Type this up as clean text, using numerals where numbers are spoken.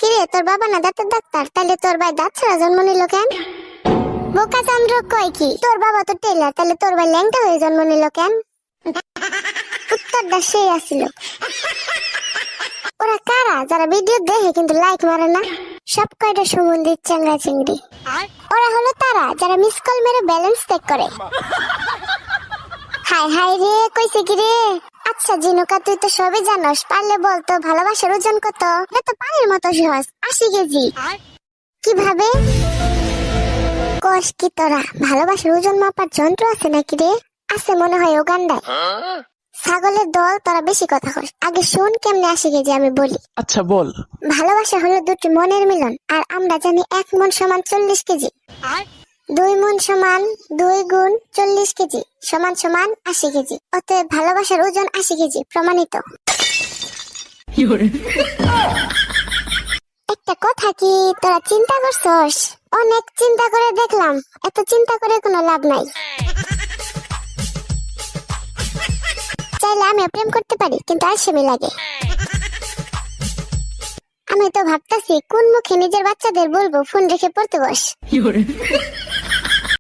কিরে তোর বাবা না দাঁতের ডাক্তার, তাহলে তোর ভাই দাঁত ছাড়া জন্ম নিল কেন? বোকা চন্দ্র কয় কি তোর বাবা তো টেলার, তাহলে তোর ভাই ল্যাংটা হয়ে জন্ম নিল কেন? উত্তরটা সেই আসছিল। ওরা কারা যারা ভিডিও দেখে কিন্তু লাইক মারে না? সব কয়টা সুমন্দির চাঙ্গা চিংড়ি। ওরা হলো তারা যারা মিস কল মেরে ব্যালেন্স চেক করে। হাই হাই রে, কইছে কি রে? আচ্ছা জিনুকা, তুই তো সবই জানোস, পারলে বলতো ভালোবাসার ওজন কত? এটা তো পানির মতো সহজ, 80 কেজি। কিভাবে কস কি তোরা? ভালোবাসার ওজন মাপার যন্ত্র আছে নাকি রে? আছে মনে হয় উগান্ডায়। ছাগলের দল, তোরা বেশি কথা কস। আগে শোন কেমনে 80 কেজি আমি বলি। আচ্ছা বল। ভালোবাসা হলো দুটি মনের মিলন, আর আমরা জানি 1 মন সমান 40 কেজি। 2 মন সমান 2 গুণ 40 কেজি সমান সমান 80 কেজি। অতএব ভালোবাসার ওজন 80 কেজি, প্রমাণিত। একটা কথা কি তোরা চিন্তা করছস? অনেক চিন্তা করে দেখলাম, এত চিন্তা করে কোনো লাভ নাই। চাইলে আমি প্রেম করতে পারি, কিন্তু আলসেমি লাগে। আমি তো ভাবতাছি কোন মুখে নিজের বাচ্চাদের বলবো ফোন রেখে পড়তে বস।